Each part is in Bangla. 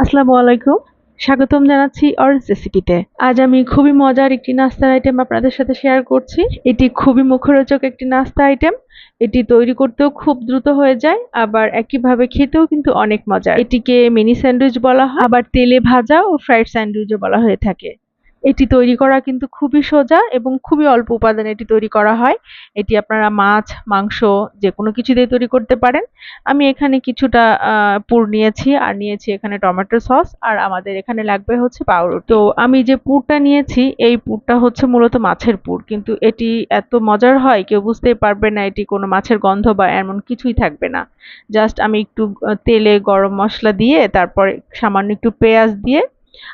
আসসালামু আলাইকুম। স্বাগতম জানাচ্ছি অরেঞ্জ রেসিপিতে। আজ আমি খুবই মজার একটি নাস্তার আইটেম আপনাদের সাথে শেয়ার করছি। এটি খুবই মুখরোচক একটি নাস্তা আইটেম। এটি তৈরি করতেও খুব দ্রুত হয়ে যায়, আবার একইভাবে খেতেও কিন্তু অনেক মজার। এটিকে মিনি স্যান্ডউইচ বলা হয়, আবার তেলে ভাজা ও ফ্রাইড স্যান্ডউইচও বলা হয়ে থাকে। এটি তৈরি করা কিন্তু খুবই সোজা এবং খুবই অল্প উপাদানে এটি তৈরি করা হয়। এটি আপনারা মাছ, মাংস যেকোনো কিছু দিয়ে তৈরি করতে পারেন। আমি এখানে কিছুটা পুর নিয়েছি, আর নিয়েছি এখানে টমেটো সস, আর আমাদের এখানে লাগবে হচ্ছে পাউরুটি। তো আমি যে পুরটা নিয়েছি এই পুরটা হচ্ছে মূলত মাছের পুর, কিন্তু এটি এত মজার হয় কেউ বুঝতেই পারবে না এটি কোনো মাছের গন্ধ বা এমন কিছুই থাকবে না। জাস্ট আমি একটু তেলে গরম মশলা দিয়ে তারপর সামান্য একটু পেঁয়াজ দিয়ে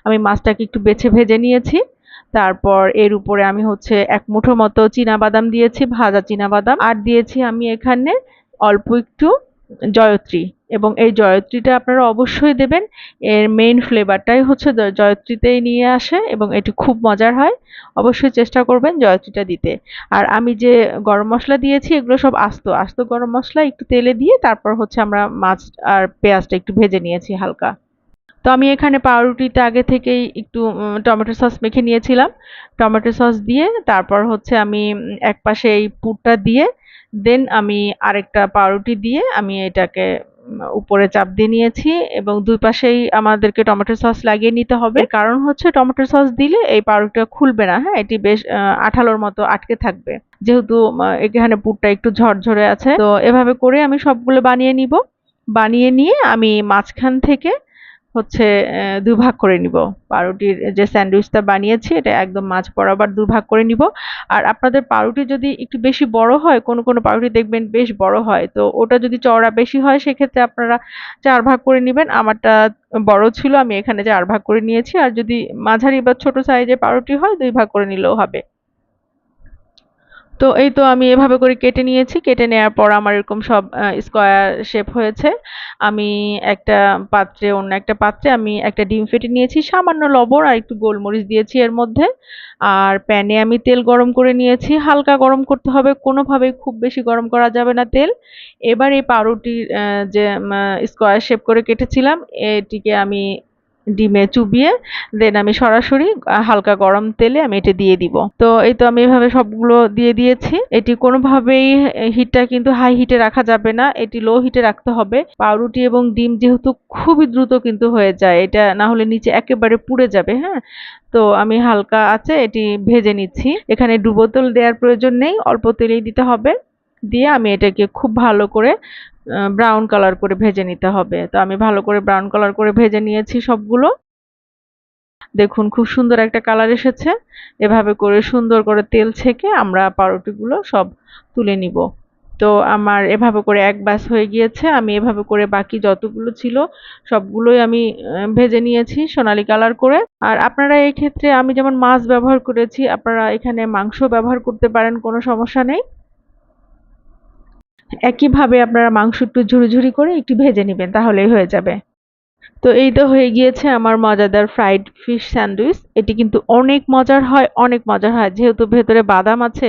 আমি মাছটাকে একটু বেছে ভেজে নিয়েছি। তারপর এর উপরে আমি হচ্ছে এক মুঠো মতো চীনা বাদাম দিয়েছি, ভাজা চীনা বাদাম, আর দিয়েছি আমি এখানে অল্প একটু জয়ত্রী। এবং এই জয়ত্রীটা আপনারা অবশ্যই দেবেন। এর মেইন ফ্লেভারটাই হচ্ছে জয়ত্রীতেই নিয়ে আসে এবং এটি খুব মজার হয়। অবশ্যই চেষ্টা করবেন জয়ত্রীটা দিতে। আর আমি যে গরম মশলা দিয়েছি এগুলো সব আস্ত আস্ত গরম মশলা, একটু তেলে দিয়ে তারপর হচ্ছে আমরা মাছ আর পেঁয়াজটা একটু ভেজে নিয়েছি হালকা। তো আমি এখানে পাউরুটিতে আগে থেকেই একটু টমেটো সস মেখে নিয়েছিলাম। টমেটো সস দিয়ে তারপর হচ্ছে আমি এক পাশে এই পুরটা দিয়ে দেন আমি আরেকটা পাউরুটি দিয়ে আমি এটাকে উপরে চাপ দিয়ে নিয়েছি, এবং দুই পাশেই আমাদেরকে টমেটো সস লাগিয়ে নিতে হবে। এর কারণ হচ্ছে টমেটো সস দিলে এই পাউরুটিটা খুলবে না, হ্যাঁ, এটি বেশ আঠালোর মতো আটকে থাকবে। যেহেতু এখানে পুরটা একটু ঝরঝরে আছে, তো এভাবে করে আমি সবগুলো বানিয়ে নিব। বানিয়ে নিয়ে আমি মাঝখান থেকে হচ্ছে দুভাগ করে নিব। পাউরুটির যে স্যান্ডউইচটা বানিয়েছি এটা একদম মাঝ বরাবর দুভাগ করে নিব। আর আপনাদের পাউরুটি যদি একটু বেশি বড় হয়, কোনো কোনো পাউরুটি দেখবেন বেশ বড় হয়, তো ওটা যদি চওড়া বেশি হয় সেক্ষেত্রে আপনারা ৪ ভাগ করে নিবেন। আমারটা বড় ছিল, আমি এখানে ৪ ভাগ করে নিয়েছি। আর যদি মাঝারি বা ছোট সাইজের পাউরুটি হয় ২ ভাগ করে নিলেও হবে। তো এই তো আমি এভাবে করে কেটে নিয়েছি। কেটে নেওয়ার পর আমার এরকম সব স্কোয়ার শেপ হয়েছে। আমি একটা অন্য একটা পাত্রে আমি একটা ডিম ফেটে নিয়েছি, সামান্য লবণ আর একটু গোলমরিচ দিয়েছি এর মধ্যে। আর প্যানে আমি তেল গরম করে নিয়েছি, হালকা গরম করতে হবে, কোনোভাবেই খুব বেশি গরম করা যাবে না তেল। এবার এই পাউরুটির যে স্কোয়ার শেপ করে কেটেছিলাম এটিকে আমি ডিমে চুবিয়ে দেন আমি সরাসরি হালকা গরম তেলে আমি এটা দিয়ে দিব। তো এই তো আমি এভাবে সবগুলো দিয়ে দিয়েছি। এটি কোনোভাবেই হিটটা কিন্তু হাই হিটে রাখা যাবে না, এটি লো হিটে রাখতে হবে। পাউরুটি এবং ডিম যেহেতু খুবই দ্রুত কিন্তু হয়ে যায়, এটা না হলে নিচে একেবারে পুড়ে যাবে, হ্যাঁ। তো আমি হালকা আছে এটি ভেজে নিচ্ছি। এখানে ডুবো তেল দেওয়ার প্রয়োজন নেই, অল্প তেলেই দিতে হবে। দিয়ে আমি এটাকে খুব ভালো করে ব্রাউন কালার করে ভেজে নিতে হবে। তো আমি ভালো করে ব্রাউন কালার করে ভেজে নিয়েছি সবগুলো। দেখুন খুব সুন্দর একটা কালার এসেছে। এভাবে করে সুন্দর করে তেল ছেঁকে আমরা পাউরুটিগুলো সব তুলে নিব। তো আমার এভাবে করে এক ব্যাচ হয়ে গিয়েছে। আমি এভাবে করে বাকি যতগুলো ছিল সবগুলোই আমি ভেজে নিয়েছি সোনালী কালার করে। আর আপনারা এই ক্ষেত্রে আমি যেমন মাছ ব্যবহার করেছি, আপনারা এখানে মাংস ব্যবহার করতে পারেন, কোনো সমস্যা নেই। একইভাবে আপনারা মাংস একটু ঝুরি করে একটু ভেজে নিবেন, তাহলেই হয়ে যাবে। তো এই তো হয়ে গিয়েছে আমার মজাদার ফ্রাইড ফিশ স্যান্ডউইচ। এটি কিন্তু অনেক মজার হয়, অনেক মজার হয়, যেহেতু ভেতরে বাদাম আছে।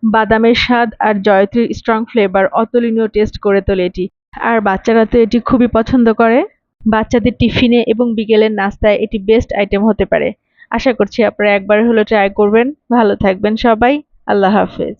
বাদামের স্বাদ আর জয়ত্রীর স্ট্রং ফ্লেভার অতুলনীয় টেস্ট করে তোলে এটি। আর বাচ্চারা তো এটি খুবই পছন্দ করে। বাচ্চাদের টিফিনে এবং বিকেলের নাস্তায় এটি বেস্ট আইটেম হতে পারে। আশা করছি আপনারা একবার হলেও ট্রাই করবেন। ভালো থাকবেন সবাই। আল্লাহ হাফেজ।